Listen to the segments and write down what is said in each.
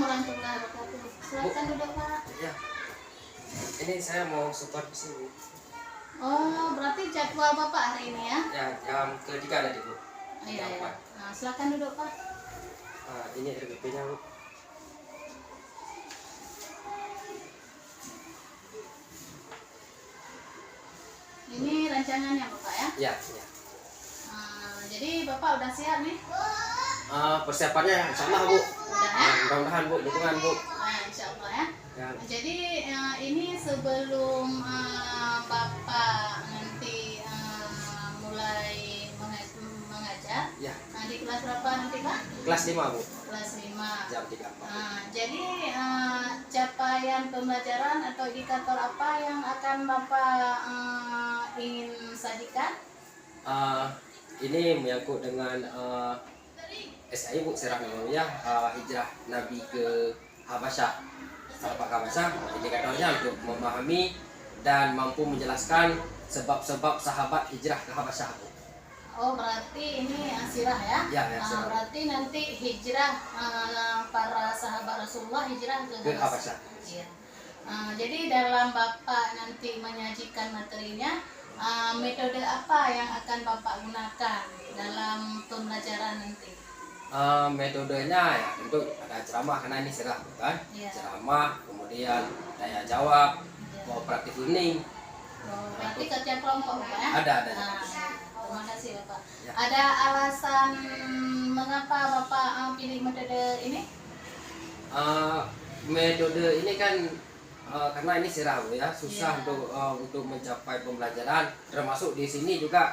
warahmatullahi wabarakatuh. Silakan duduk, Pak. Ya, ini saya mau supervisi, Bu. Oh, berarti jadwal Bapak hari ini ya? Ya, jam ketiga tadi, Bu. Iya, Jam iya. 4. Nah, silakan duduk, Pak. Ini RBP-nya, Bu. Ini rancangannya Bapak ya? Ya, ya. Jadi Bapak udah siap nih? Persiapannya sama, Bu. Udah ya? Mudah-mudahan, Bu, dukungan, Bu. Nah, insya Allah ya. Ya. Jadi ini sebelum Bapak nanti mulai mengajar, Ya, di kelas berapa nanti Pak? kelas 5, Bu. Kelas 5. Jam 3.4. Jadi capaian pembelajaran atau indikator apa yang akan Bapak ingin sajikan? Ini menyangkut dengan SI, Bu, Sirah Nabawiyah, hijrah Nabi ke Habasyah. Sahabat Habasyah, indikatornya untuk memahami dan mampu menjelaskan sebab-sebab sahabat hijrah ke Habasyah, Bu. Oh, berarti ini sirah ya? Ya, sirah. Berarti nanti hijrah para sahabat Rasulullah hijrah ke Habasyah. Iya. Jadi dalam Bapak nanti menyajikan materinya, metode apa yang akan Bapak gunakan dalam pembelajaran nanti? Metodenya ya tentu ada ceramah, karena ini sirah, kan? Iya. Ceramah, kemudian daya jawab, Iya. cooperative learning. Berarti kerja kelompok Bapak ya? Ada. Terima kasih Bapak. Ya. Ada alasan mengapa Bapak pilih metode ini? Metode ini kan karena ini sirah, Bu, ya, susah Iya. untuk mencapai pembelajaran, termasuk di sini juga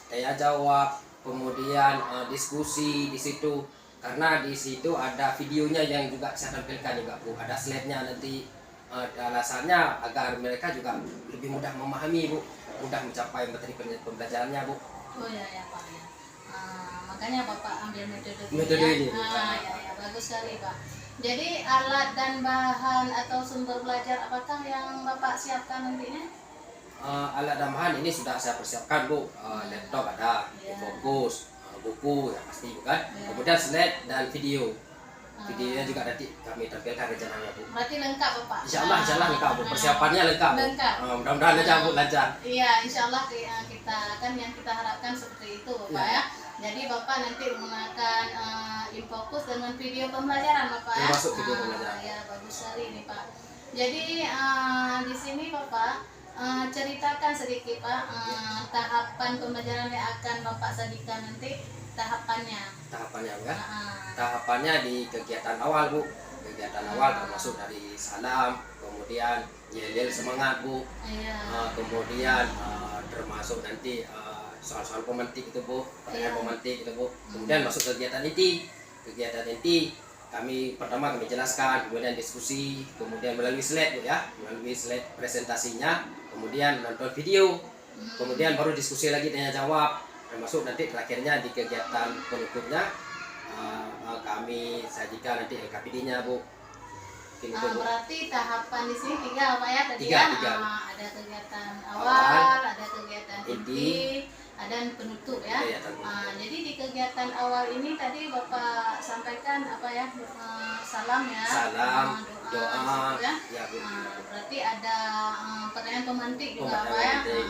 daya jawab, kemudian diskusi di situ, karena di situ ada videonya yang juga saya tampilkan juga, Bu, ada slide-nya nanti. Alasannya agar mereka juga lebih mudah memahami, Bu, mudah mencapai materi pembelajarannya, Bu. Oh ya Pak ya. Makanya Bapak ambil metode Ini. Ya, bagus sekali Pak. Jadi alat dan bahan atau sumber belajar apakah yang Bapak siapkan nantinya? Alat dan bahan ini sudah saya persiapkan, Bu. Laptop ada, Iya. fokus, buku yang pasti, bukan. Iya. Kemudian slide dan video. Videonya juga nanti kami tampilkan rencananya, Bu. Berarti lengkap Bapak? Insya Allah lengkap, Bu. Persiapannya lengkap, Bu. Lengkap. Mudah-mudahan aja, Bu, lancar. Iya, insya Allah kita kan yang kita harapkan seperti itu Bapak Ya. ya. Jadi Bapak nanti menggunakan Infokus dengan video pembelajaran Bapak ya. Termasuk video pembelajaran. Ya, bagus sekali nih Pak. Jadi di sini Bapak ceritakan sedikit Pak tahapan pembelajaran yang akan Bapak sajikan nanti, tahapannya. Tahapannya, Bu, ya. Ah, Tahapannya di kegiatan awal, Bu. Kegiatan awal termasuk dari salam, kemudian yel-yel semangat, Bu. iya. Kemudian termasuk nanti soal-soal pemantik itu, Bu, pertanyaan Iya. pemantik itu, Bu. Kemudian masuk kegiatan inti. Kegiatan inti kami jelaskan, kemudian diskusi, kemudian melalui slide, Bu, ya, melalui slide presentasinya, kemudian nonton video, kemudian baru diskusi lagi, tanya jawab, termasuk nanti terakhirnya di kegiatan berikutnya kami sajikan nanti LKPD-nya, Bu. Mungkin itu, Bu. Berarti tahapan di sini tiga Pak ya tadi Tiga. ada kegiatan awal, ada kegiatan Inti, inti, ada penutup ya. Kegiatan penutup. Jadi di kegiatan awal ini tadi Bapak sampaikan apa ya, salam ya, Salam, doa, doa, gitu ya. ya, Bu. Berarti ada pertanyaan pemantik juga Pemantik, Pak ya. pemantik.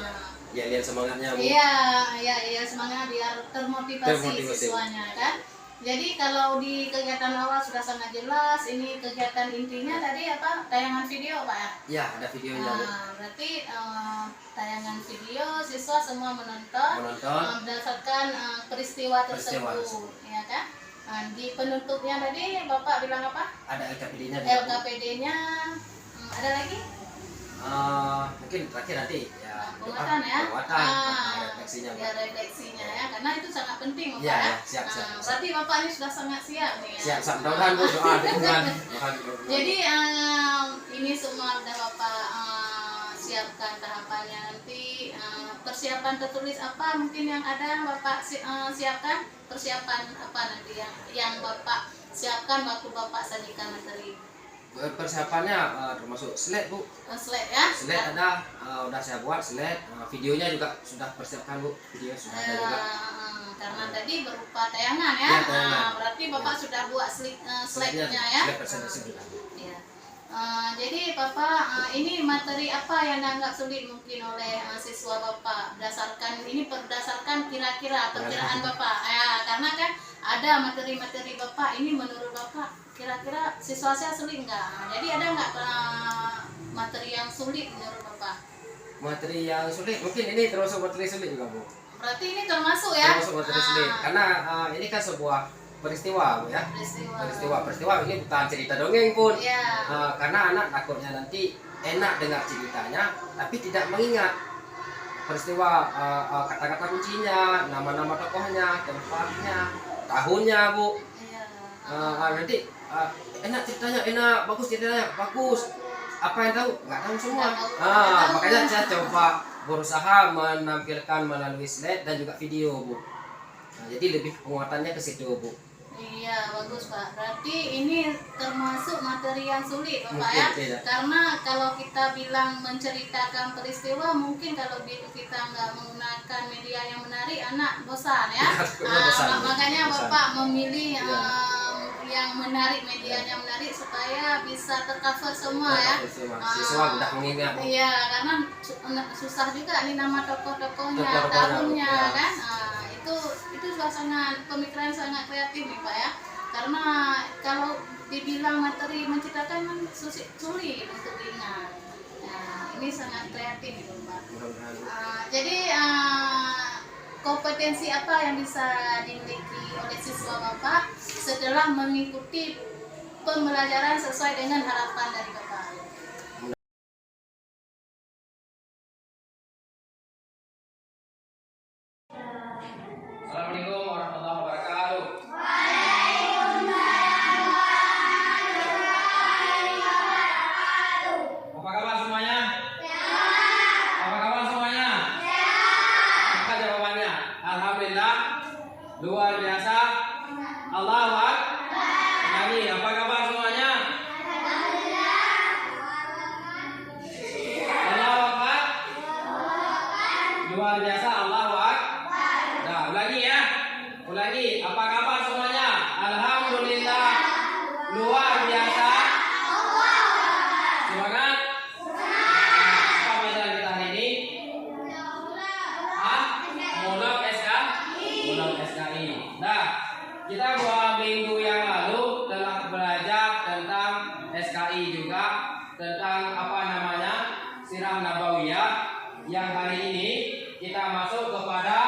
Ya, lihat semangatnya, Bu. Iya semangat biar termotivasi siswanya kan. Jadi kalau di kegiatan awal sudah sangat jelas, ini kegiatan intinya tadi apa? Tayangan video Pak ya? Ya, ada videonya, Bu. Berarti tayangan video siswa semua menonton berdasarkan peristiwa Peristiwa tersebut, ya kan? Di penutupnya tadi Bapak bilang apa? Ada LKPD-nya juga, Bu. LKPD-nya ada lagi? Mungkin terakhir nanti ya Penguatan ya? refleksinya, Bu. Ya refleksinya ya, karena itu sangat penting Bapak Ya, ya. siap. Berarti Bapak ini sudah sangat siap nih ya. Siap, mudah-mudahan, Bu, doa dukungan. Jadi ini semua sudah Bapak siapkan tahapannya nanti. Persiapan tertulis apa mungkin yang ada Bapak siapkan? Persiapan apa nanti yang Bapak siapkan waktu Bapak sajikan materi? Persiapannya termasuk slide, Bu. Slide ya? Slide ada, udah saya buat slide, videonya juga sudah persiapkan, Bu. Video sudah ada juga. karena tadi berupa tayangan ya. Ya, tayangan. Berarti Bapak sudah buat slide-nya ya. Slide presentasi dulu. Ya. Jadi Bapak, ini materi apa yang dianggap sulit mungkin oleh siswa Bapak berdasarkan kira-kira perkiraan Bapak ya, karena kan ada materi-materi Bapak ini menurut Bapak kira-kira siswa saya sulit nggak? Jadi ada nggak materi yang sulit menurut Bapak? Materi yang sulit mungkin ini termasuk materi sulit juga Bu. Berarti ini termasuk ya? Termasuk materi sulit karena ini kan sebuah peristiwa Bu ya. Peristiwa ini bukan cerita dongeng pun. Ya. Karena anak takutnya nanti enak dengar ceritanya tapi tidak mengingat peristiwa, kata-kata kuncinya, nama-nama tokohnya, tempatnya, tahunnya Bu. Iya. Nanti enak ceritanya, enak, bagus ceritanya, bagus. Apa yang tahu? Nggak tahu semua. Nggak tahu. Makanya saya coba berusaha menampilkan melalui slide dan juga video Bu. Jadi lebih penguatannya ke situ Bu. Iya, bagus Pak. Berarti ini termasuk materi yang sulit Bapak Mungkin ya. tidak. Karena kalau kita bilang menceritakan peristiwa, mungkin kalau kita nggak menggunakan media yang menarik, anak bosan ya. Bosan. Makanya Bosan. Bapak memilih Iya. yang menarik, medianya menarik supaya bisa tercover semua ya. Siswa mudah mengingat Bu. Iya, karena susah juga nih nama tokoh-tokohnya, Tokoh-tokohnya, tahunnya ya. kan. Itu juga sangat pemikiran sangat kreatif nih Pak ya. Karena kalau dibilang materi menceritakan kan sulit untuk diingat. Nah, ini sangat kreatif nih Pak. Jadi kompetensi apa yang bisa dimiliki oleh siswa Bapak setelah mengikuti pembelajaran sesuai dengan harapan dari Bapak? Assalamualaikum warahmatullahi wabarakatuh. Apa kabar semuanya? Apa kabar semuanya? Apa jawabannya? Alhamdulillah. Luar biasa. Allahu Akbar. Nyanyi. Apa kabar semuanya? Allahu Akbar. Luar biasa. Allahu Akbar. Nah, ulangi ya. Ulangi. Apa kabar semuanya? Alhamdulillah. Luar biasa. Semangat. Apa pelajaran kita hari ini? Monok SKI. Nah, kita 2 minggu yang lalu telah belajar tentang SKI juga, tentang apa namanya Sirah Nabawiyah. Yang hari ini kita masuk kepada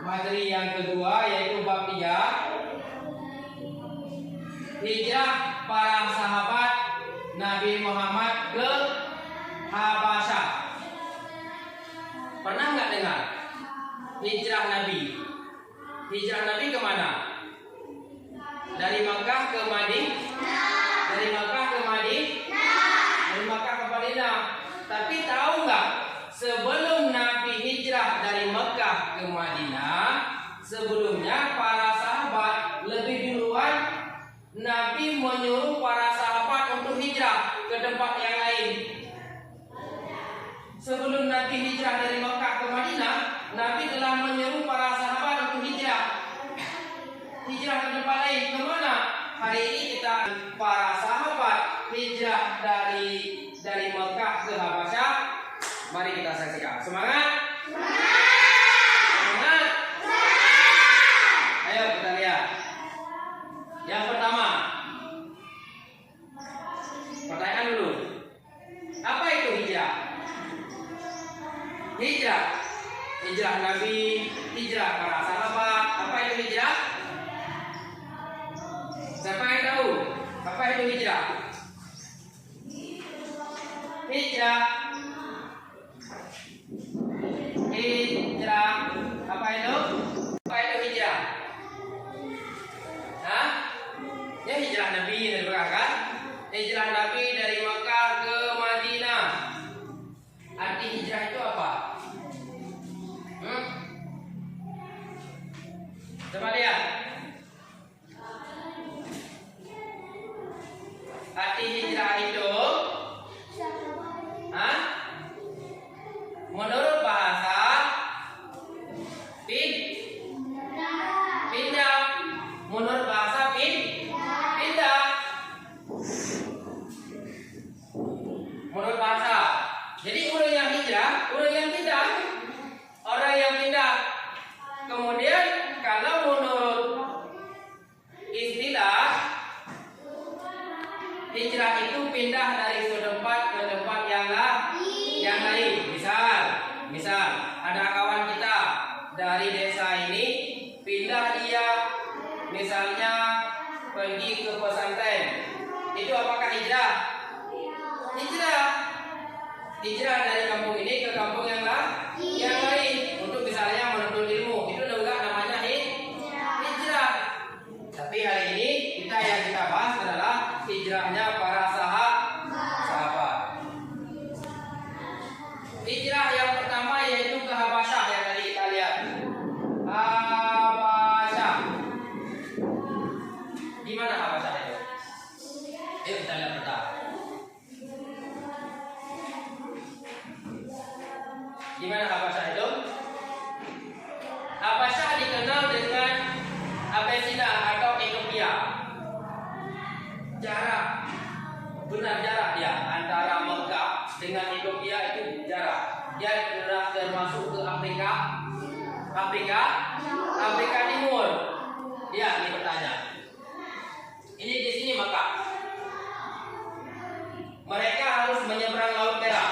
materi yang kedua, yaitu bab 3, hijrah para sahabat Nabi Muhammad ke Habasyah. Pernah nggak dengar hijrah Nabi? Hijrah Nabi kemana? Dari Makkah ke Madinah. Dari Makkah ke Madinah. Dari Makkah ke Madinah. Tapi tahu nggak? Sebelum Nabi hijrah dari Mekah ke Madinah, sebelumnya para sahabat lebih duluan Nabi menyuruh para sahabat untuk hijrah ke tempat yang lain. Sebelum Nabi hijrah dari Mekah ke Madinah, Nabi telah menyuruh para sahabat untuk hijrah. Hijrah ke tempat lain. Kemana? Hari ini kita para sahabat hijrah dari Mekah ke Habasyah. Mari kita saksikan. Semangat! Semangat! Ayo kita lihat. Yang pertama, pertanyaan dulu. Apa itu hijrah? Hijrah Nabi, hijrah para sahabat. Apa itu hijrah? Siapa yang tahu? Apa itu hijrah? Hijrah. Apa itu? Apa itu hijrah? Hah? Ya hijrah Nabi dari Mekah kan? Hijrah Nabi dari Mekah ke Madinah. Arti hijrah itu apa? Coba lihat. Arti hijrah itu, menurut bahasa Kemudian kalau menurut istilah hijrah itu pindah dari suatu tempat ke tempat yang lain. Misal ada kawan kita dari desa ini pindah dia misalnya pergi ke pesantren. Itu apakah hijrah? Hijrah dari kampung ini ke kampung yang lain untuk misalnya menuntut ilmu. Itu juga namanya hijrah. Tapi hari ini yang kita bahas adalah hijrahnya para sahabat. Hijrah yang pertama yaitu ke Habasyah yang tadi kita lihat. Habasyah. Di mana Habasyah itu? Ayo kita lihat peta. Di mana Habasyah itu? Habasyah dikenal dengan Abesina atau Ethiopia. Benar jarak dia antara Mekah dengan Ethiopia itu jarak. Dia sudah termasuk ke Afrika Timur. Ya, ini bertanya. Ini di sini Mekah. Mereka harus menyeberang Laut Merah.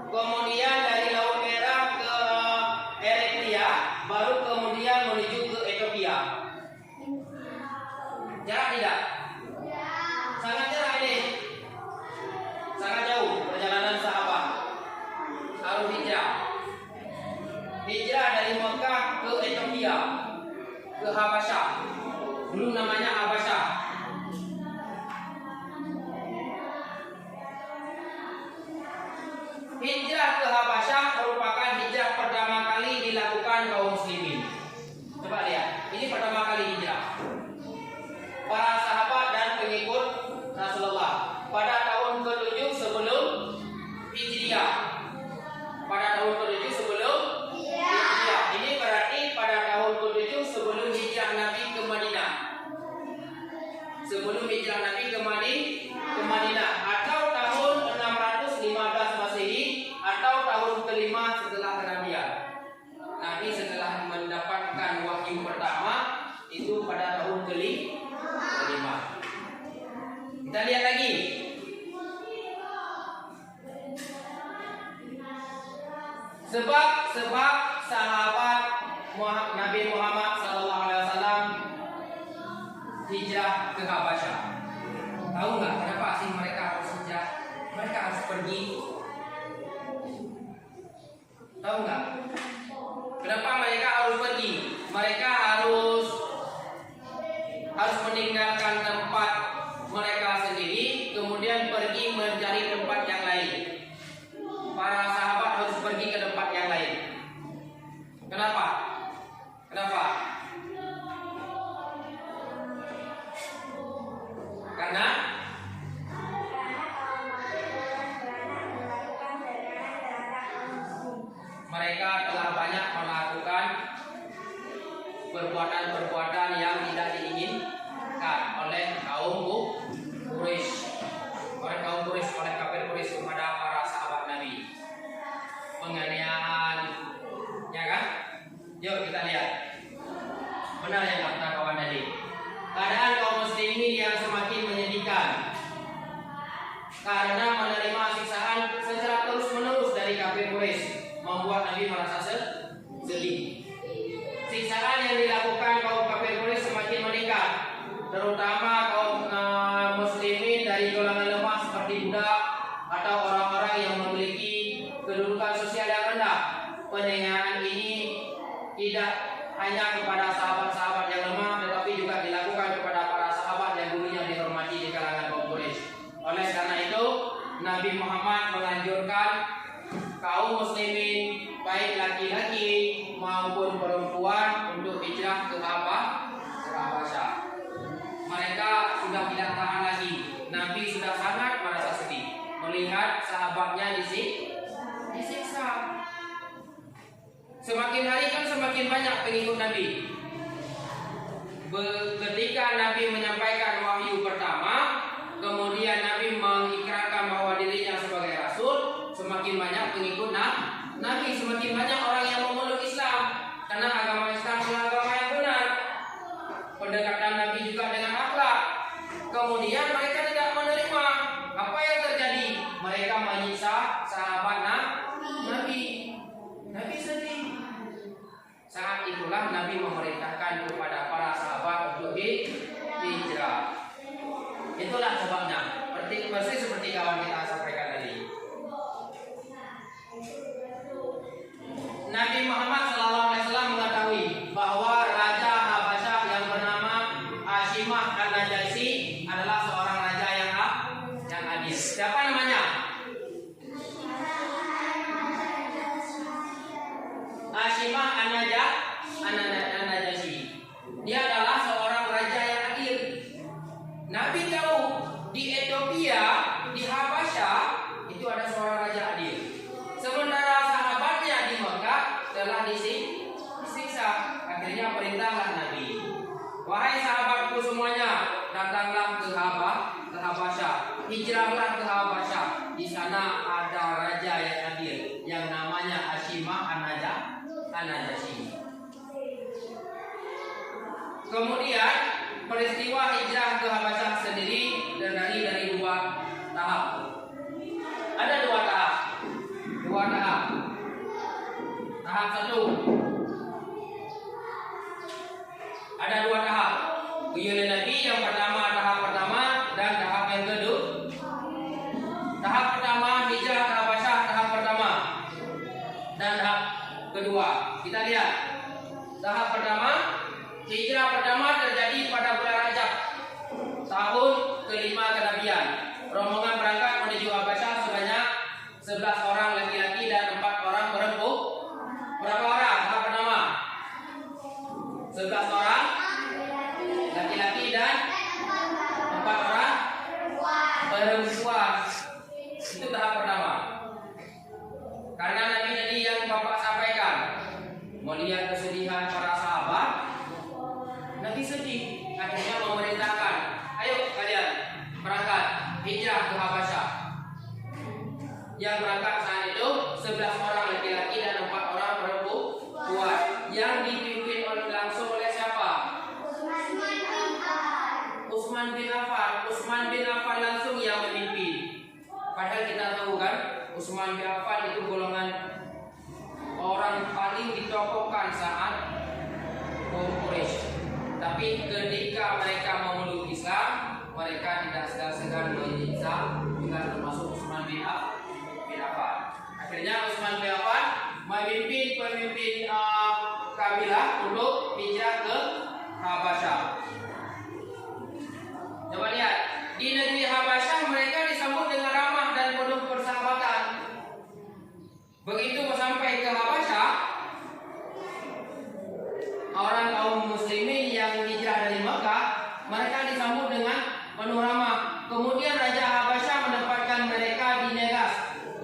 Kemudian dari Laut Merah ke Eritrea, baru kemudian menuju ke Ethiopia. Jarak tidak? Sangat jarak ini. Sangat jauh perjalanan sahabat. Harus hijrah. Hijrah dari Mekah ke Ethiopia, ke Habasyah. Dulu namanya Habasyah. Hijrah ke Habasyah merupakan hijrah pertama kali dilakukan kaum muslimin. Coba lihat, ini pertama kali hijrah. Para sahabat dan pengikut Rasulullah pada tahun ke-7 sebelum Hijriah. Pada tahun ke-7 sebelum Hijriah. Ini berarti pada tahun ke-7 sebelum hijrah Nabi ke Madinah. Sebelum hijrah Nabi ke Madinah atau tahun 615 Masehi atau tahun ke-5 setelah kenabian. Nabi setelah mendapatkan wahyu pertama itu pada tahun ke-5. Kita lihat lagi. Sebab sahabat Nabi Muhammad SAW hijrah ke Habasyah. Tahu nggak kenapa sih mereka harus hijrah? Mereka harus pergi. Tahu nggak? Kenapa mereka harus pergi? Mereka harus meninggalkan tempat mereka sendiri, kemudian pergi mencari tempat yang lain. Para sahabat harus pergi ke tempat yang lain. Kenapa? Karena mereka telah banyak melakukan perbuatan-perbuatan yang tidak diinginkan oleh kaum Quraisy, oleh kafir Quraisy kepada para sahabat Nabi. Penganiayaan, ya kan? Yuk kita lihat. Benar yang kata kawan tadi. Keadaan kaum muslimin yang semakin menyedihkan karena menerima siksaan secara terus-menerus dari kafir Quraisy, membuat Nabi merasa sedih. Siksaan yang dilakukan kaum kafir Quraisy semakin meningkat, terutama kaum muslimin dari golongan lemah seperti budak atau orang-orang yang memiliki kedudukan sosial yang rendah. Penganiayaan ini tidak hanya kepada sahabat-sahabat yang lemah, tetapi juga dilakukan kepada para sahabat yang dulunya dihormati di kalangan kaum Quraisy. Oleh karena itu, Nabi Muhammad menganjurkan kaum muslimin, baik laki-laki maupun perempuan, untuk hijrah ke Habasyah. Mereka sudah tidak tahan lagi. Nabi sudah sangat merasa sedih melihat sahabatnya disiksa. Semakin hari kan semakin banyak pengikut Nabi. Ketika Nabi menyampaikan wahyu pertama, kemudian Nabi mengikrarkan bahwa dirinya sebagai Rasul, semakin banyak pengikut Nabi, semakin banyak orang yang memeluk Islam. kemudian mereka tidak menerima. Apa yang terjadi? Mereka menyiksa sahabat Nabi. Nabi sedih. Saat itulah Nabi memerintahkan kepada para sahabat untuk hijrah. Itulah sebabnya. Persis seperti kawan kita sampaikan tadi. Nabi Muhammad SAW mengetahui bahwa Raja Habasyah yang bernama Hashimah An-Najasyi adalah seorang raja yang adil. Siapa namanya? Hashimah An-Najasyi. Dia adalah seorang raja yang adil. Nabi tahu di Ethiopia, di Habasyah itu ada seorang raja adil. Sementara sahabatnya di Mekah telah disiksa. Akhirnya perintahlah Nabi, wahai sahabatku semuanya, datanglah ke Habasyah, hijrahlah ke Habasyah. Di sana ada raja yang adil yang namanya Hashimah An-Najasyi. Kemudian peristiwa hijrah ke Habasyah sendiri terdiri dari dua tahap. Ada dua tahap. Tahap satu. Ada dua tahap. Beliau Nabi yang pertama, tahap pertama, dan tahap yang kedua. Tahap pertama hijrah ke Habasyah, tahap pertama. Dan tahap kedua. Kita lihat. Tahap pertama, hijrah pertama terjadi pada bulan Rajab, tahun kelima kenabian. Rombongan berangkat menuju Habasyah sebanyak 11 orang laki-laki dan 4 orang perempuan. Berapa orang? Tahap pertama 11 orang laki-laki dan 4 orang perempuan. Itu tahap pertama. Karena Nabi tadi yang Bapak sampaikan, melihat kesedihan para sahabat, Nabi sedih. Akhirnya memerintahkan, ayo kalian berangkat hijrah ke Habasyah. Yang berangkat saat itu 11 orang laki-laki dan 4 orang perempuan, yang dipimpin langsung oleh siapa? Utsman bin Affan. Utsman bin Affan langsung yang memimpin. Padahal kita tahu kan, Utsman bin Affan itu golongan orang paling ditokohkan saat kaum Quraisy. Tapi ketika mereka memeluk Islam, mereka tidak segan-segan menyiksa, juga termasuk Utsman bin Affan. Akhirnya Utsman bin Affan memimpin pemimpin kabilah untuk hijrah ke Habasyah. Coba lihat, di negeri Habasyah mereka disambut dengan ramah dan penuh persahabatan. Begitu sampai ke Habasyah, orang kaum muslimin yang hijrah dari Mekah, mereka disambut dengan penuh ramah. Kemudian Raja Habasyah menempatkan mereka di Negas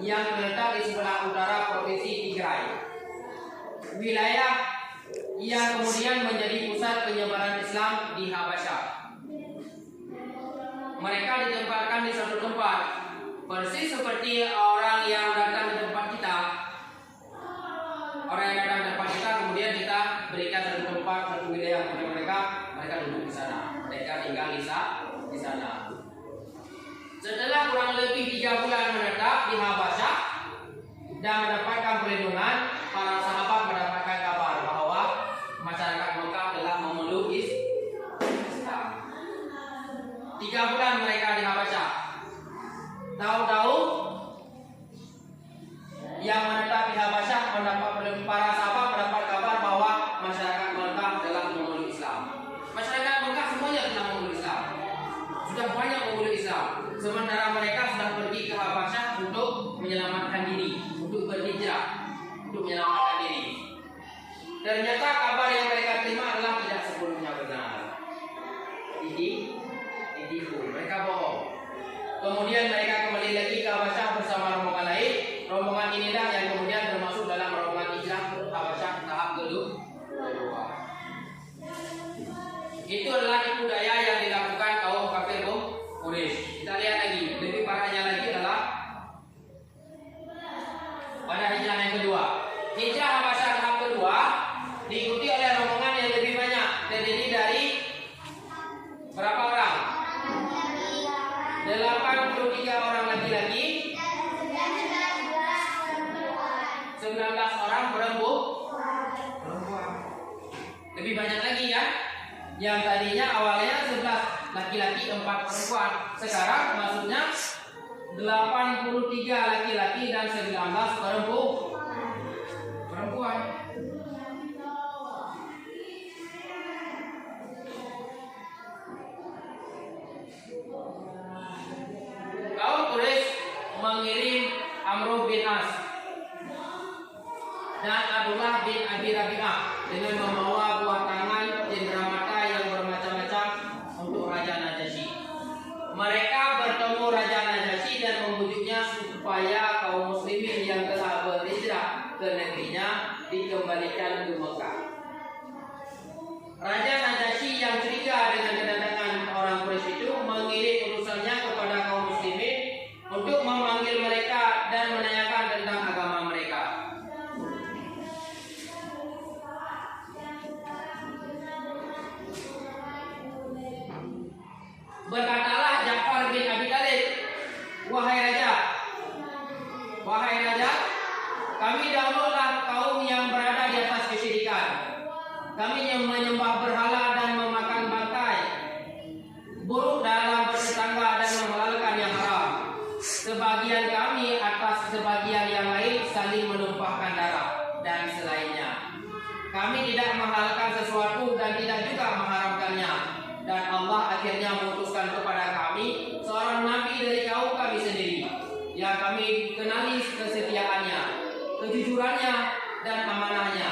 yang terletak di sebelah utara provinsi Tigray, wilayah yang kemudian menjadi pusat penyebaran Islam di Habasyah. Mereka ditempatkan di satu tempat, persis seperti orang yang datang di tempat kita. Orang yang datang di tempat kita, kemudian kita berikan satu tempat, satu wilayah kepada mereka duduk di sana, mereka tinggal di sana. Setelah kurang lebih 3 bulan menetap di Habasyah dan mendapatkan perlindungan, para sahabat mendapatkan kabar bahwa masyarakat Mekah telah memeluk Islam. 3 bulan mereka di Habasyah. Tahu-tahu yang menetap di Habasyah para sahabat mendapat kabar bahwa masyarakat Mekah telah memeluk Islam. Masyarakat Mekah semuanya telah memeluk Islam. Sudah banyak memeluk Islam. Sementara mereka sudah pergi ke Habasyah untuk menyelamatkan diri, untuk berhijrah, untuk menyelamatkan diri. Ternyata kabar yang mereka terima adalah tidak sepenuhnya benar. Ditipu, mereka bohong. Kemudian mereka kembali lagi ke Habasyah bersama rombongan lain. Rombongan inilah yang kemudian termasuk dalam rombongan hijrah ke Habasyah tahap kedua. Itu adalah tipu daya yang dilakukan kaum kafir Quraisy. Kita lihat lagi, lebih parahnya lagi adalah pada hijrah yang kedua. Hijrah Habasyah tahap kedua diikuti oleh rombongan yang lebih banyak, terdiri dari berapa orang? 83 orang laki-laki, 19 orang perempuan. Lebih banyak lagi ya. Yang tadinya awalnya 11 laki-laki 4 perempuan. Sekarang maksudnya 83 laki-laki dan 19 perempuan. Kaum Quraisy mengirim Amr bin As dan Abdullah bin Abi Rabi'ah dengan membawa buah tangan cendramata yang bermacam-macam untuk Raja Najasyi. Mereka bertemu Raja Najasyi dan membujuknya supaya kaum muslimin yang telah berhijrah ke negerinya dikembalikan ke Mekah. Raja Najasyi yang curiga dengan kedatangan orang Quraisy itu mengirim utusannya kepada kaum muslimin untuk memanggil mereka dan menanyakan tentang agama mereka. Berkatalah Ja'far bin Abi Thalib, wahai raja, kami dahululah kaum yang berada di atas kesyirikan. Kami yang menyembah berhala dan memakan bangkai, buruk dalam bertetangga dan menghalalkan yang haram. Sebagian kami atas sebagian yang lain saling menumpahkan darah dan selainnya. Kami tidak menghalalkan sesuatu dan tidak juga mengharamkannya. Dan Allah akhirnya mengutuskan kepada kami seorang nabi dari kaum kami sendiri, yang kami kenali kesetiaannya, kejujurannya, dan amanahnya.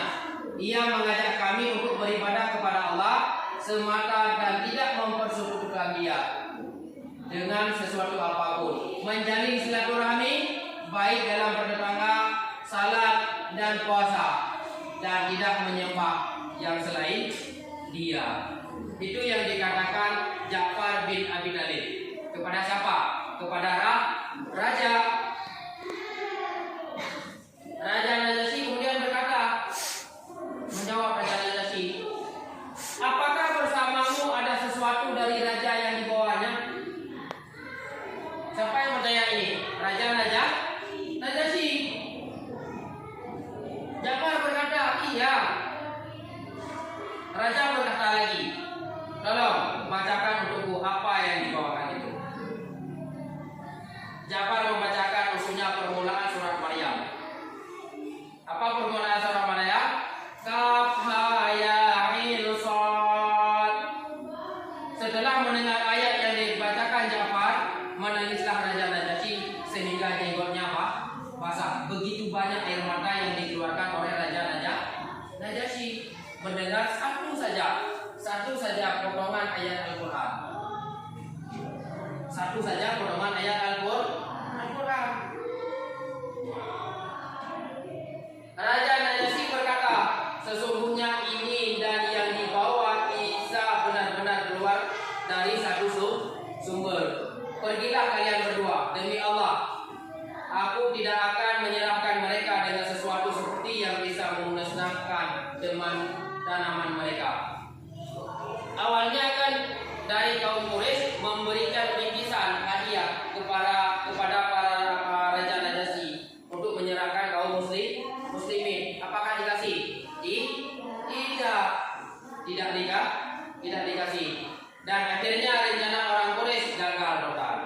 Ia mengajak kami untuk beribadah kepada Allah semata dan tidak mempersekutukan Dia dengan sesuatu apapun, menjalin silaturahmi baik dalam bertetangga, salat dan puasa, dan tidak menyembah yang selain Dia. Itu yang dikatakan Ja'far bin Abi Thalib. Kepada siapa? Kepada raja. Raja Najasyi kemudian berkata, menjawab Raja Najasyi, apakah bersamamu ada sesuatu dari raja yang dibawanya? Siapa yang bertanya ini? Raja Najasyi. Ja'far berkata, iya. Raja berkata lagi, tolong bacakan untukku apa yang dibawakan itu. Ja'far membacakan usulnya permulaan surat Maryam. Apa permulaan surat Maryam? Kaf ha ya ain shad. Setelah mendengar ayat yang dibacakan Ja'far, menangislah Raja Najasyi sehingga jenggotnya basah. Begitu banyak air mata yang dikeluarkan oleh Raja Najasyi mendengar satu saja potongan ayat Al-Quran. Satu saja potongan ayat Al-Quran. Raja Najasyi berkata, sesungguhnya ini dan yang dibawa bisa benar-benar keluar dari satu sumber. Pergilah kalian berdua, demi Allah, aku tidak akan menyerahkan mereka dengan sesuatu seperti yang bisa memusnahkan tanaman mereka. Awalnya kan dari kaum Quraisy memberikan bingkisan hadiah kepada para Raja Najasyi untuk menyerahkan kaum muslimin. Apakah dikasih? Tidak dikasih. Dan akhirnya rencana orang Quraisy gagal total.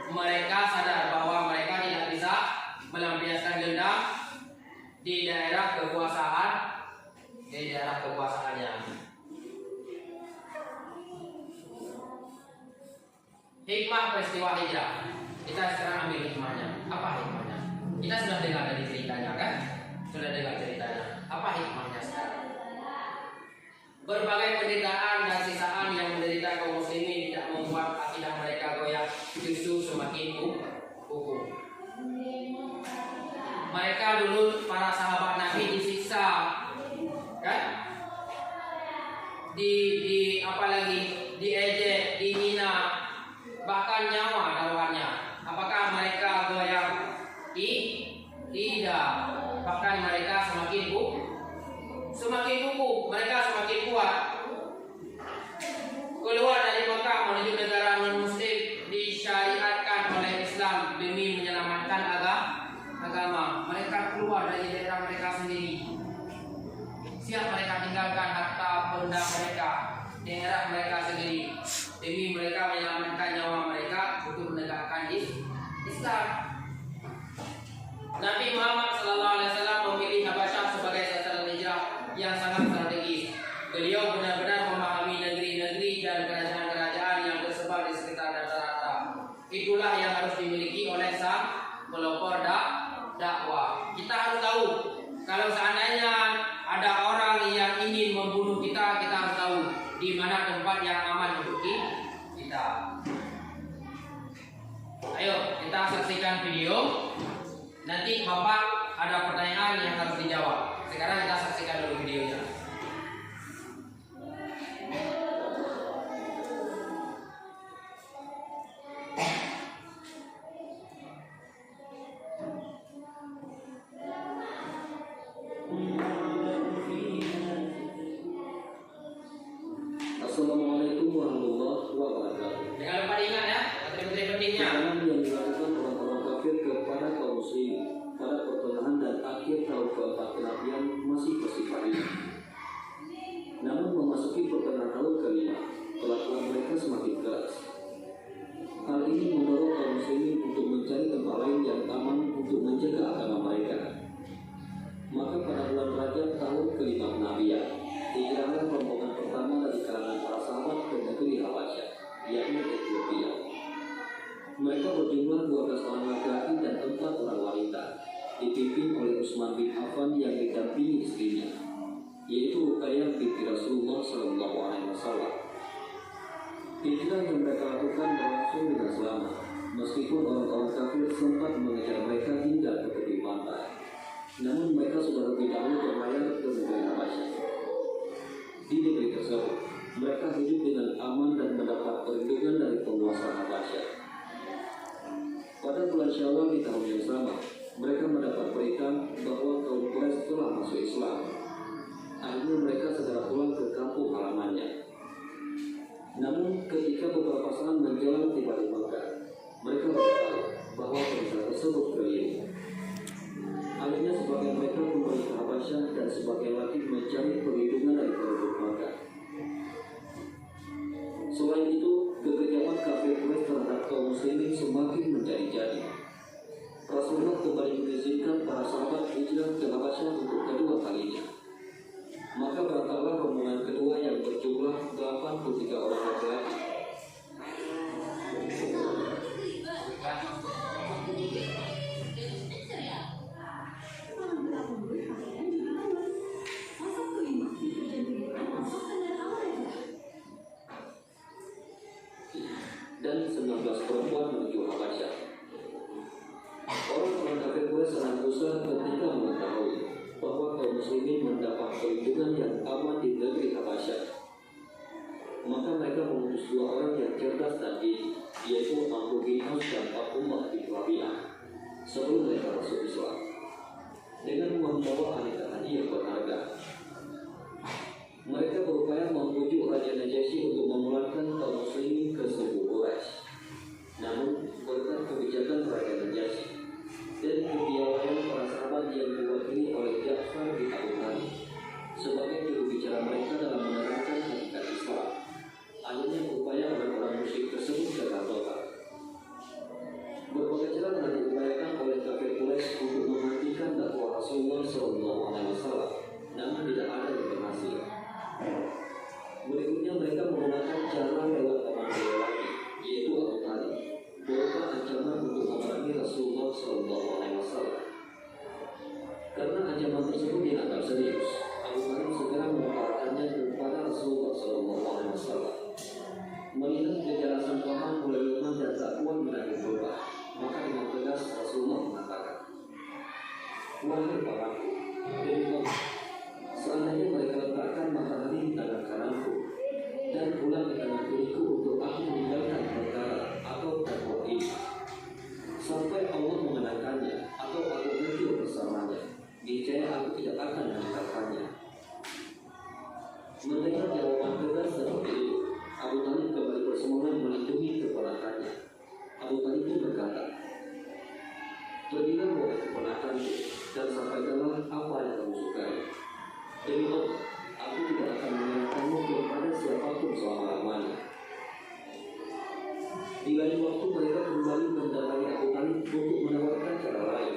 Mereka sadar bahwa mereka tidak bisa melampiaskan dendam di daerah kekuasaannya. Hikmah peristiwa hijrah. Kita sekarang ambil hikmahnya. Apa hikmahnya? Kita sudah dengar dari ceritanya kan? Apa hikmahnya sekarang? Berbagai penderitaan dan siksaan yang menderita kaum muslimin tidak membuat akidah mereka goyah, justru semakin kukuh. Mereka dulu para sahabat Nabi disiksa, kan? Apalagi diejek, dihina, bahkan nyawa taruhannya. Apakah mereka goyah? Tidak. Bahkan mereka semakin kukuh, mereka semakin kuat. Keluar dari Mekah menuju negara non-muslim di Syria pundak mereka, daerah mereka sendiri, demi mereka menyelamatkan nyawa mereka untuk menegakkan Islam. Nabi Muhammad SAW memilih Habasyah sebagai sasaran hijrah yang sangat strategis. Beliau benar-benar memahami negeri-negeri dan kerajaan-kerajaan yang tersebar di sekitar rata-rata. Itulah yang harus dimiliki oleh sang pelopor dakwah. Kita harus tahu, kalau seandainya ada orang yang ingin membunuh kita, kita harus tahu di mana tempat yang aman untuk kita. Ayo kita saksikan video. Nanti Bapak ada pertanyaan yang harus dijawab. Sekarang kita saksikan dulu videonya. Assalamualaikum warahmatullahi wabarakatuh. Jangan lupa diingat ya, menteri-menteri pentingnya. Perjalanan yang dilakukan orang-orang kafir kepada kaum muslim pada pertengahan dan akhir tahun keempat kenabian masih bersifat ringan. Namun memasuki pertengahan tahun kelima, kelakuan mereka semakin keras. Hal ini mendorong kaum muslimin untuk mencari tempat lain yang aman untuk menjaga agama mereka. Maka pada bulan Rajab tahun kelima kenabian, hijrahlah rombongan pertama dari kalangan para sahabat ke negeri Habasyah, yakni Ethiopia. Mereka berjumlah 12 orang laki-laki dan 4 orang wanita, dipimpin oleh Utsman bin Affan yang didampingi istrinya, yaitu Ruqayyah binti Rasulullah SAW. Hijrah yang mereka lakukan berlangsung dengan selamat, meskipun orang-orang kafir sempat mengejar mereka hingga ke tepi pantai. Namun mereka sudah lebih dahulu berlayar ke negeri Habasyah. Di negeri tersebut, mereka hidup dengan aman dan mendapat perlindungan dari penguasa Habasyah. Pada bulan Syawal di tahun yang sama, mereka mendapat berita bahwa kaum Quraisy telah masuk Islam. Akhirnya mereka segera pulang ke kampung halamannya. Namun ketika beberapa saat menjelang tiba di Makkah, mereka tahu bahwa berita tersebut keliru. Akhirnya sebagian mereka kembali ke Habasyah dan sebagian lagi mencari perlindungan dari penduduk Makkah. Selain itu, kekejaman kafir Quraisy terhadap kaum muslimin semakin menjadi-jadi. Rasulullah kembali mengizinkan para sahabat hijrah ke Habasyah untuk kedua kalinya. Maka berangkatlah rombongan kedua yang berjumlah 83 orang laki-laki. Dan 19 perempuan menuju Habasyah. Orang-orang kafir Quraisy sangat gusar ketika mengetahui bahwa kaum muslimin mendapat perlindungan yang aman di negeri Habasyah. Maka mereka mengutus 2 orang yang cerdas dan gigih, yaitu Amr bin As dan Abdullah bin Rabi'ah, sebelum mereka masuk Islam, dengan membawa aneka hadiah berharga. Mereka berupaya membujuk Raja Najasyi untuk memulangkan kaum muslimin ke suku Quraisy. Namun berkat kebijakan Raja Najasyi dan kepiawaian para sahabat yang diwakili oleh Ja'far bin Abi Thalib sebagai juru bicara mereka dalam menerangkan hakikat Islam, akhirnya upaya orang-orang musyrik tersebut gagal total. Berbagai cara telah diupayakan oleh kafir Quraisy untuk menghentikan dakwah Rasulullah SAW, namun tidak ada yang berhasil. Berikutnya mereka menggunakan cara lewat teman lelaki, yaitu Abu Thalib, berupa ancaman untuk memerangi Rasulullah SAW. Karena ancaman tersebut dianggap serius, Abu Thalib segera mengutarakannya kepada Rasulullah SAW. Melihat kejelasan paman mulai lemah dan tak kuat menanggung beban, maka dengan tegas Rasulullah mengatakan, "Wahai pamanku, demi kamu, seandainya mereka letakkan matahari di tangan kananku dan bulan di tangan kiriku untuk aku meninggalkan perkara atau dakwah ini, sampai Allah mengenangkannya atau aku hancur bersamanya, niscaya aku tidak akan meninggalkannya." Mendengar jawaban tegas seperti itu, Abu Thalib kembali bersemangat melindungi keponakannya. Abu Thalib pun berkata, "Pergilah wahai keponakanku dan sampaikanlah apa yang kamu sukai. Demi Allah, aku tidak akan mengingatkanmu mereka kembali mendatangi Abu Talib untuk menawarkan cara lain.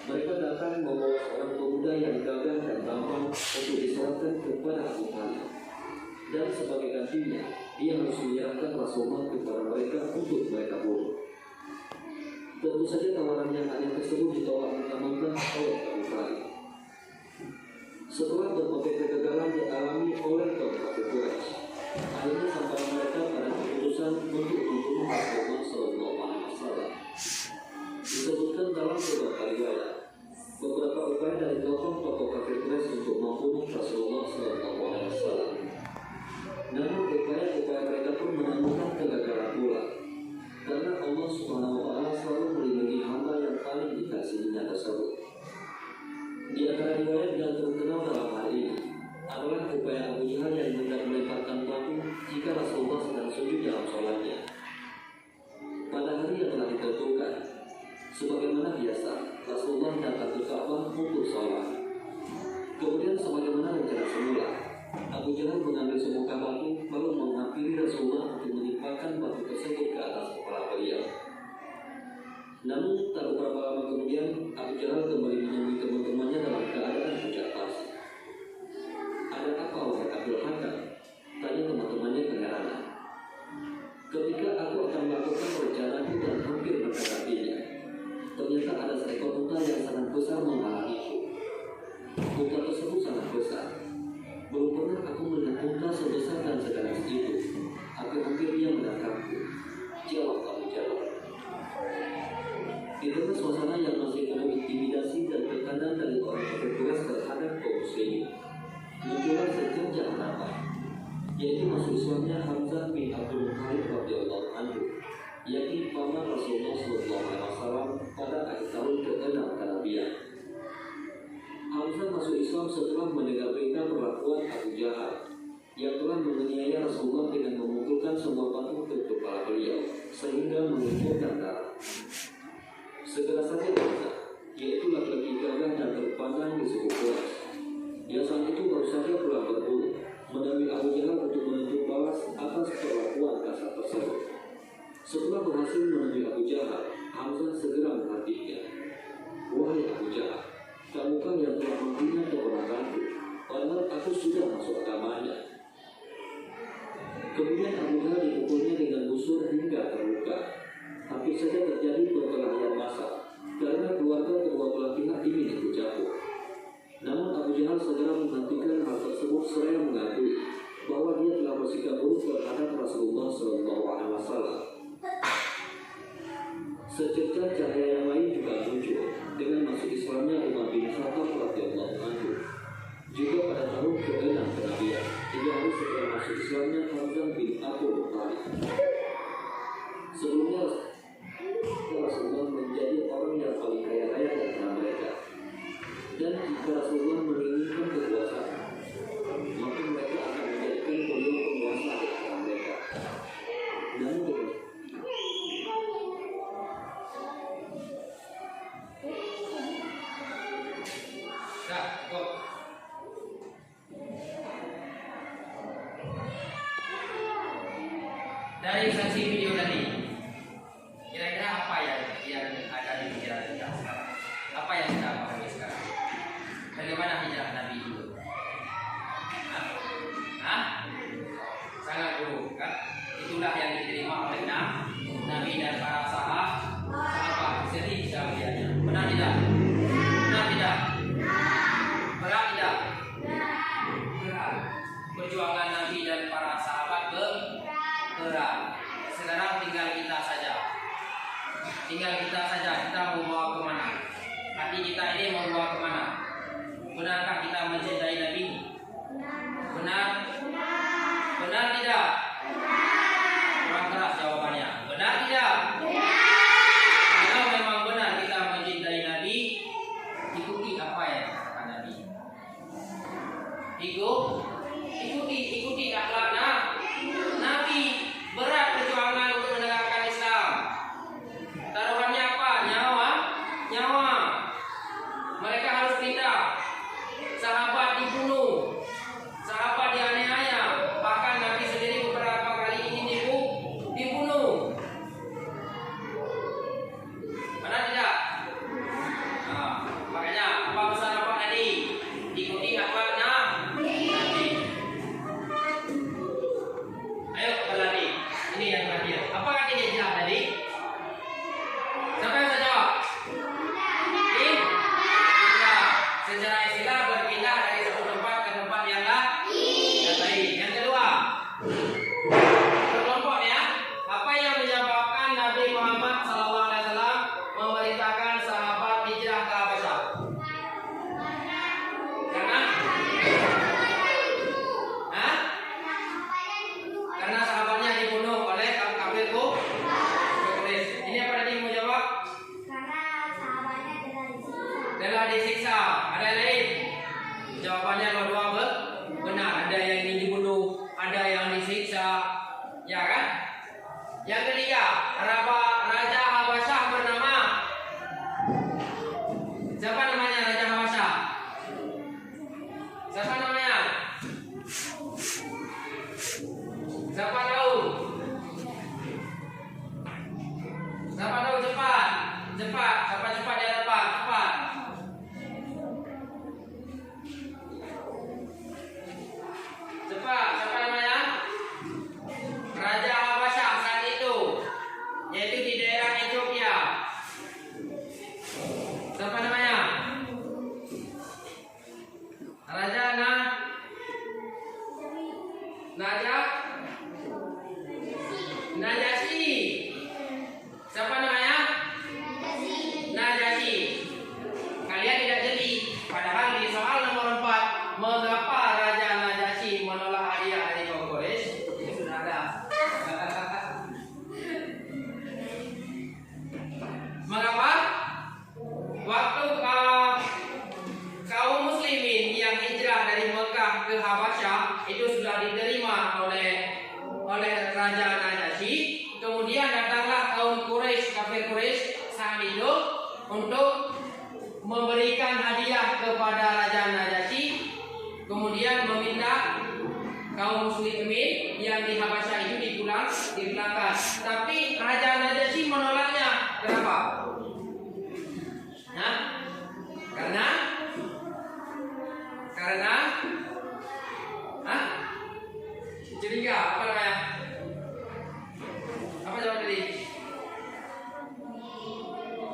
Mereka datang membawa seorang pemuda yang gagah dan tampan untuk diserahkan kepada Abu Talib. Dan sebagai gantinya, dia harus menyerahkan Rasulullah kepada mereka untuk mereka bunuh. Tentu saja tawaran yang aneh tersebut ditolak mentah-mentah oleh Abu Talib. Setelah berbagai kegagalan dialami oleh kaum kafir Quraisy, akhirnya sampai mereka pada keputusan untuk membunuh Rasulullah SAW. Disebutkan dalam beberapa riwayat, beberapa upaya dari kelompok tokoh kafir Quraisy untuk membunuh Rasulullah SAW. Namun upaya-upaya mereka pun menemukan kegagalan pula, karena Allah SWT selalu melindungi hamba yang paling dikasihinya tersebut. Di antara riwayat yang terkenal dalam hal ini adalah upaya Abu Jahal yang hendak melemparkan batu jika Rasulullah sedang sujud dalam sholatnya. Pada hari yang telah ditentukan, sebagaimana biasa, Rasulullah datang ke Ka'bah untuk sholat. Kemudian sebagaimana rencana semula, Abu Jahal mengambil sebuah batu lalu menghampiri Rasulullah untuk menimpakan batu tersebut ke atas kepala beliau. Namun tak beberapa lama kemudian Abu Jahal kembali menemui teman-temannya dalam keadaan pucat pasi. "Ada apa wahai Abdul Hakam?" tanya teman-temannya keheranan. "Ketika aku akan melakukan rencanaku dan hampir mendekatinya, ternyata ada seekor unta yang sangat besar menghalangiku. Unta tersebut sangat besar. Belum pernah aku melihat unta sebesar dan seganas itu. Hampir-hampir dia menangkapku," jawab Abu Jahal. Di tengah suasana yang masih penuh intimidasi dan tekanan dari orang kafir Quraisy terhadap kaum muslimin, muncullah secercah harapan, yaitu masuk Islamnya Hamzah bin Abdul Muthalib radhiyallahu anhu, yakni paman Rasulullah SAW pada akhir tahun ke-6 kenabian. Hamzah masuk Islam setelah mendengar berita perlakuan Abu Jahal yang telah menganiaya Rasulullah dengan memukulkan semua batu ke kepala beliau sehingga mengumpulkan darah. Segera saja Hamzah, yaitu laki-laki gagah dan terpandang di suku Quraisy, yang saat itu baru saja pulang berburu, menemui Abu Jahal untuk menuntut balas atas perlakuan kasar tersebut. Setelah berhasil menemui Abu Jahal, Hamzah segera menghentikan. "Wahai Abu Jahal, kamukah yang telah menghina keponakanku, padahal aku sudah masuk agamanya?" Kemudian Abu Jahal dipukulnya dengan busur hingga terluka. Hampir saja terjadi perkelahian massa karena keluarga kedua belah pihak ingin ikut campur. Namun Abu Jahal segera menghentikan hal tersebut seraya mengakui bahwa dia telah bersikap buruk terhadap Rasulullah SAW. Secercah cahaya yang lain juga muncul dengan masuk Islamnya Umar bin Khattab radhiyallahu anhu. Juga pada tahun ke-6 kenabian, 3 hari setelah masuk Islamnya Hamzah bin Abdul Muthalib. Sebelumnya Rasulullah menjadi orang yang paling kaya raya di antara mereka. Dan jika Rasulullah menginginkan kekuasaan, maka mereka akan menjadikan beliau penguasa di antara mereka. Namun dari saksi video tadi, kira-kira apa yang ada di pikiran kita sekarang? Apa yang kita pahami sekarang? Bagaimana hijrah Nabi itu? Sangat buruk kan? Itulah yang diterima oleh Nabi dan para sahabat. Sedih kita melihatnya. Benar tidak? Benar tidak? Berat tidak? Berat. Perjuangan Nabi dan para sahabat berat. Sekarang tinggal kita saja. Kita mau bawa kemana? Hati kita ini mau bawa kemana? Benarkah kita mencintai Nabi? Benar? Benar tidak? Kurang keras jawabannya. Benar tidak? Kalau memang benar kita mencintai Nabi, ikuti apa yang dikatakan Nabi. Ikuti akhlaknya Nabi. Berat perjuangan untuk menegakkan Islam. Taruhannya apa? Nyawa. Mereka harus pindah. disiksa. Ada yang lain? Jawabannya dua-dua benar. Ada yang ingin dibunuh, ada yang disiksa, ya kan? Yang ketiga, Raja Habasyah bernama siapa namanya? Raja Habasyah. Siapa namanya? Siapa tahu? Siapa tahu? Cepat, cepat. Siapa cepat dia dapat? Cepat. Cepat. Siapa namanya? Raja Habasyah saat itu, yaitu di daerah Ethiopia. Siapa namanya? Raja Najasyi. Siapa namanya? Najasyi. Kalian tidak jeli. Padahal di soal nomor 4, mengapa Raja Najasyi menolak hadiah dari kaum Quraisy? Itu sudah ada. Mengapa? Waktu kaum muslimin yang hijrah dari Mekah ke Habasyah itu sudah diterima oleh Raja Najasyi. Kemudian datanglah kaum Quraisy, kafir Quraisy saat itu untuk memberikan hadiah kepada Raja Najasyi. Kemudian meminta kaum muslimin yang di Habasyah itu dipulangkan. Tapi Raja Najasyi menolaknya. Kenapa? Nah, karena curiga. Apa namanya? Apa jawab tadi?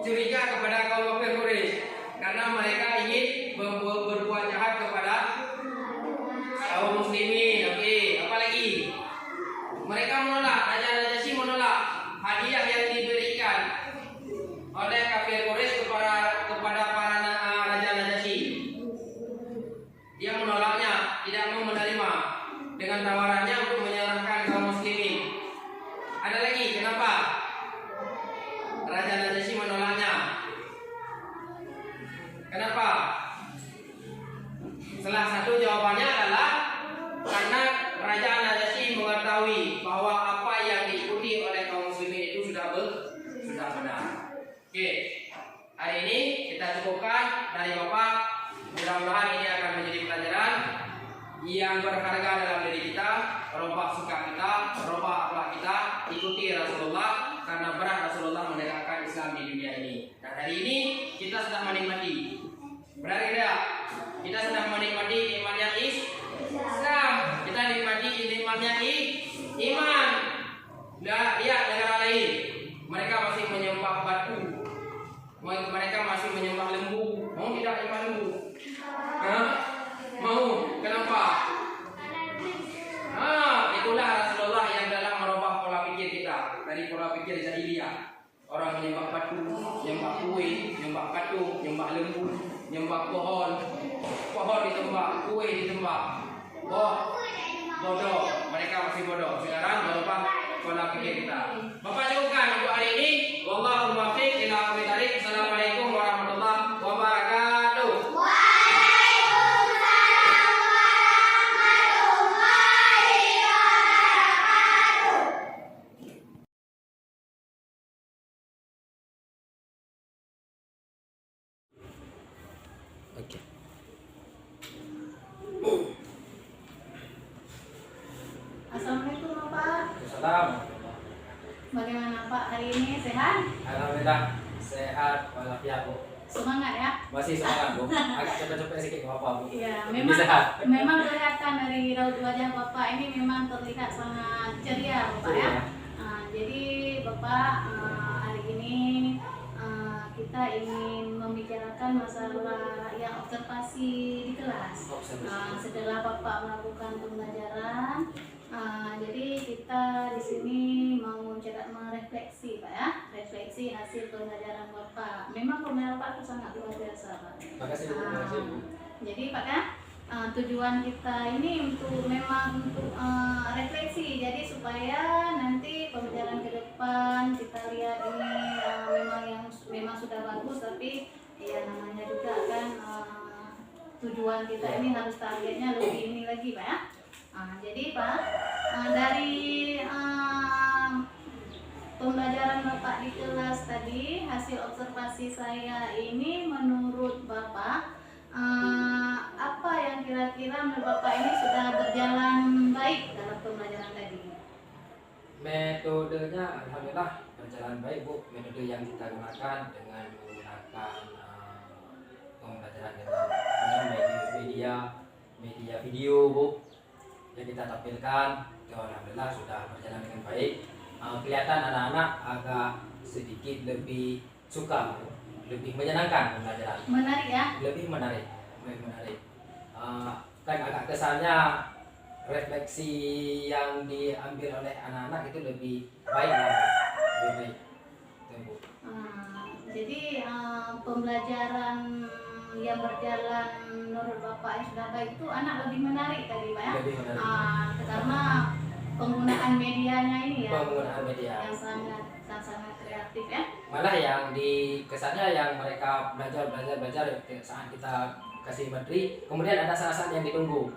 Curiga kepada kaum kafir Quraisy karena mereka ingin berbuat jahat kepada kaum muslimin. Oke, apa lagi? Mereka menolak, Raja Najasyi menolak hadiah yang diberikan oleh kafir Quraisy kepada para Raja Najasyi. Dia menolaknya, tidak mau menerima dengan tawarannya untuk menyerahkan kaum muslimin. Ada lagi, kenapa Raja Najasyi menolaknya? Kenapa? Salah satu jawabannya adalah karena Raja Najasyi mengetahui bahwa apa yang diikuti oleh kaum muslimin itu sudah benar. Oke, hari ini kita cukupkan dari Bapak. Mudah-mudahan ini akan menjadi pelajaran yang berharga dalam diri kita. Rubah sikap kita, rubah akhlak kita, ikuti Rasulullah karena berat Rasulullah menegakkan Islam di dunia ini. Dan hari ini kita sedang menikmati. Benar tidak? Kita sedang menikmati nikmatnya Islam. Kita nikmati nikmatnya iman. Lihat negara lain, mereka masih menyembah batu, mereka masih menyembah lembu. Mau tidak menyembah lembu? Mau? Kenapa? Itulah Rasulullah yang dalam merubah pola pikir kita dari pola pikir jahiliyah. Orang menyembah batu, menyembah kue, menyembah patung, menyembah lembu, menyembah pohon ditembak, kue ditembak. Bodoh, mereka masih bodoh. Sekarang merubah pola pikir kita. Bapak cukupkan untuk hari ini. Wallahul muwaffiq ila aqwamit thariq. Assalamualaikum warahmatullahi wabarakatuh. Oke. Assalamualaikum Bapak. Salam. Bagaimana Pak hari ini, sehat? Alhamdulillah sehat walafiat Bu. Semangat ya? Masih semangat Bu. Agak capek-capek sedikit nggak apa-apa Bu. Iya, Lebih sehat. memang kelihatan dari raut wajah Bapak ini memang terlihat sangat ceria Bapak ya. Jadi Bapak hari ini kita ingin membicarakan masalah yang observasi di kelas. Setelah Bapak melakukan pembelajaran, jadi kita di sini mau merefleksi Pak ya, refleksi hasil pembelajaran Bapak. Memang pembelajaran Bapak itu sangat luar biasa Pak. Makasih Bu. Makasih Bu. Jadi Pak ya, tujuan kita ini memang untuk refleksi. Jadi supaya nanti pembelajaran ke depan kita lihat ini memang sudah bagus, tapi ya namanya juga kan tujuan kita ini harus targetnya lebih ini lagi Pak ya. Jadi Pak, dari pembelajaran Bapak di kelas tadi, hasil observasi saya ini menurut Bapak apa yang kira-kira menurut Bapak ini sudah berjalan baik dalam pembelajaran tadi? Metodenya alhamdulillah berjalan baik Bu. Metode yang kita gunakan dengan menggunakan pembelajaran dengan media video Bu yang kita tampilkan itu alhamdulillah sudah berjalan dengan baik. Kelihatan anak-anak agak sedikit lebih suka Bu. Lebih menyenangkan pembelajaran. Menarik ya? Lebih menarik. Kan agak kesannya refleksi yang diambil oleh anak-anak itu lebih baik lebih baik. Itu, Bu. Jadi pembelajaran yang berjalan menurut Bapak yang sudah baik itu anak lebih menarik tadi Pak ya? Lebih menarik. Karena penggunaan medianya ini ya, Penggunaan media yang sangat kreatif ya. malah yang di kesannya yang mereka belajar saat kita kasih materi, kemudian ada saat-saat yang ditunggu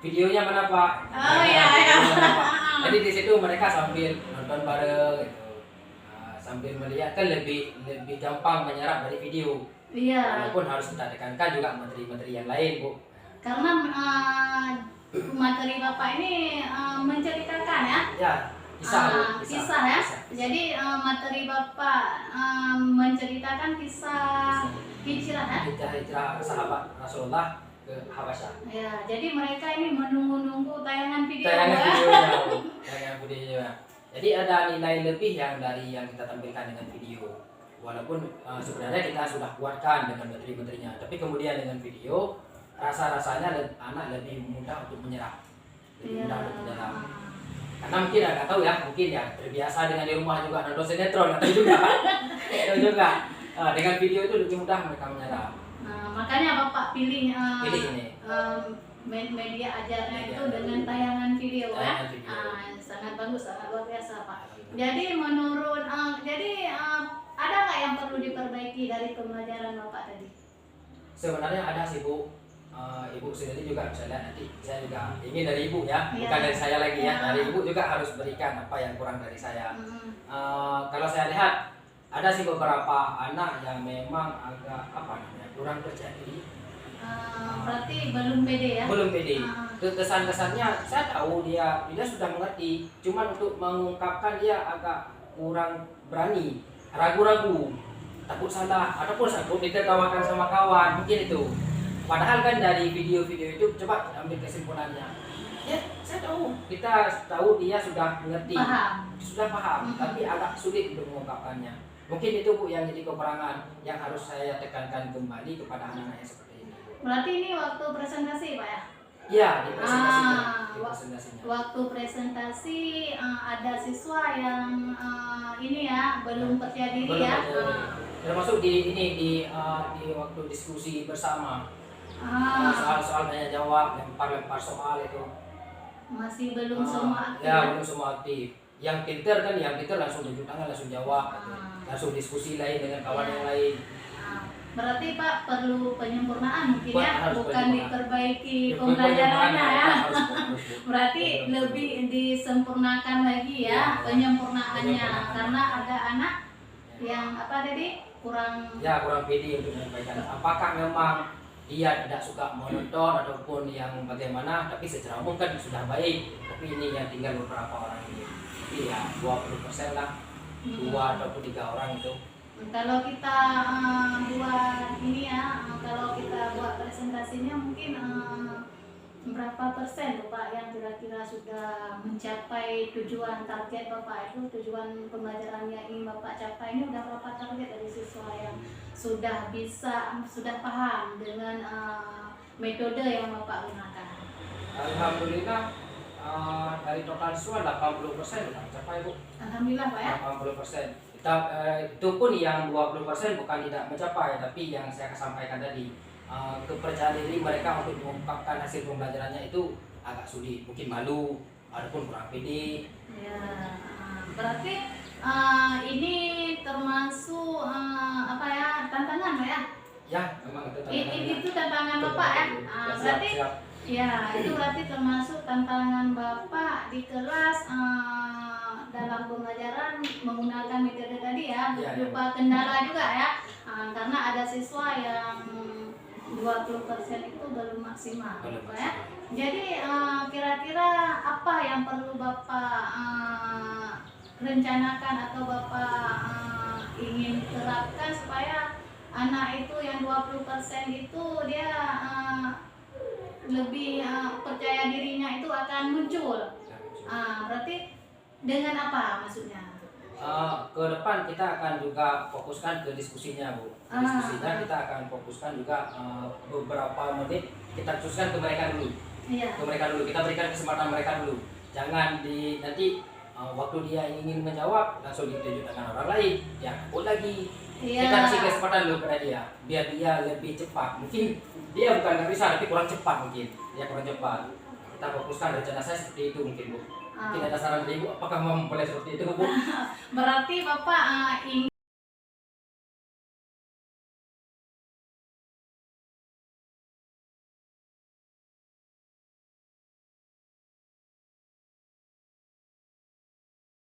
videonya mana Pak. Iya. Videonya mana, Pak? Jadi di situ mereka sambil nonton bareng gitu. Sambil melihat kan lebih gampang menyerap dari video. Iya. Walaupun harus kita tekankan juga materi-materi yang lain Bu. Karena materi Bapak ini menceritakan ya. Ya, kisah Bu. Kisah ya. Jadi materi Bapak menceritakan kisah hijrah ya. Hijrah sahabat Rasulullah ke Habasyah. Ya, jadi mereka ini menunggu-nunggu tayangan video Tayangan ya. videonya Bu. Tayangan videonya. Jadi ada nilai lebih yang dari yang kita tampilkan dengan video. Walaupun sebenarnya kita sudah kuatkan dengan materi-materinya, tapi kemudian dengan video rasa-rasanya anak lebih mudah untuk menyerap. Lebih mudah untuk menyerap. Karena mungkin agak tahu ya, mungkin ya terbiasa dengan di rumah juga nonton sinetron atau juga. Itu juga. Dengan video itu lebih mudah mereka menyerap. Makanya Bapak pilih ini. media ajarnya itu dengan tayangan video ya. Tayangan video. Sangat bagus, sangat luar biasa Pak. Jadi menurut ada nggak yang perlu diperbaiki dari pembelajaran Bapak tadi? Sebenarnya ada sih Bu. Ibu sendiri juga bisa lihat nanti. Saya juga ini dari Ibu ya, Iya. bukan dari saya lagi ya. Iya. Dari Ibu juga harus berikan apa yang kurang dari saya. Kalau saya lihat ada sih beberapa anak yang memang agak kurang percaya diri. Berarti belum pede ya? Belum pede. Kesan-kesannya saya tahu dia sudah mengerti, cuman untuk mengungkapkan dia agak kurang berani, ragu-ragu, takut salah ataupun takut ditertawakan sama kawan, mungkin itu. Padahal kan dari video-video itu coba ambil kesimpulannya. Ya, saya tahu, kita tahu dia sudah mengerti, sudah paham, tapi agak sulit untuk mengungkapkannya. Mungkin itu Bu yang jadi kekurangan yang harus saya tekankan kembali kepada anak-anak yang seperti ini. Berarti ini waktu presentasi Pak ya? Iya, di presentasinya. Waktu presentasi ada siswa yang ini ya belum percaya diri ya. Termasuk di waktu diskusi bersama. Soal-soal tanya jawab, lempar soal itu. Masih belum semua aktif. Ya, belum semua aktif. Yang pintar langsung tunjuk tangan, langsung jawab, langsung diskusi lain dengan kawan yang lain. Berarti Pak perlu penyempurnaan mungkin ya, bukan penyempurnaan. diperbaiki pembelajarannya ya. Harus. Berarti lebih disempurnakan lagi ya penyempurnaannya, karena ada anak yang kurang pede untuk menyampaikan. Apakah memang dia tidak suka menonton ataupun yang bagaimana, tapi secara umum kan sudah baik. Tapi ini yang tinggal beberapa orang ini. Jadi ya 20% lah, 2 ataupun 3 orang itu. Kalau kita buat presentasinya mungkin berapa persen Bapak yang kira-kira sudah mencapai tujuan target Bapak itu, tujuan pembelajaran yang ingin Bapak capai ini udah berapa target dari siswa yang sudah paham dengan metode yang Bapak gunakan? Alhamdulillah dari total siswa 80% sudah mencapai Bu. Alhamdulillah Pak ya. 80%. Itu pun yang 20% bukan tidak mencapai, tapi yang saya sampaikan tadi kepercayaan diri mereka untuk mengungkapkan hasil pembelajarannya itu agak sulit, mungkin malu ataupun kurang pede. Ya, berarti ini termasuk tantangan Pak ya? Ya, memang itu Itu tantangan Bapak ya. Berarti ya itu berarti termasuk tantangan Bapak di kelas dalam pembelajaran menggunakan metode tadi ya, Iya, berupa kendala juga ya. Karena ada siswa yang 20% itu belum maksimal Belum gitu ya. Jadi kira-kira apa yang perlu Bapak rencanakan atau Bapak ingin terapkan supaya anak itu yang 20% itu dia lebih percaya dirinya itu akan muncul. Berarti dengan apa maksudnya? Ke depan kita akan juga fokuskan ke diskusinya, Bu. Diskusinya kita akan fokuskan juga beberapa menit kita khususkan ke mereka dulu. Iya. Ke mereka dulu, kita berikan kesempatan mereka dulu. Jangan nanti waktu dia ingin menjawab langsung ditunjuk dengan orang lain, dia takut lagi. Iya. Kita kasih kesempatan dulu kepada dia, biar dia lebih cepat. Mungkin dia bukan nggak bisa, tapi kurang cepat mungkin. Dia kurang cepat. Kita fokuskan rencana saya seperti itu mungkin, Bu. Mungkin ada saran dari Ibu, apakah mau mulai seperti itu, Bu? Berarti Bapak ingin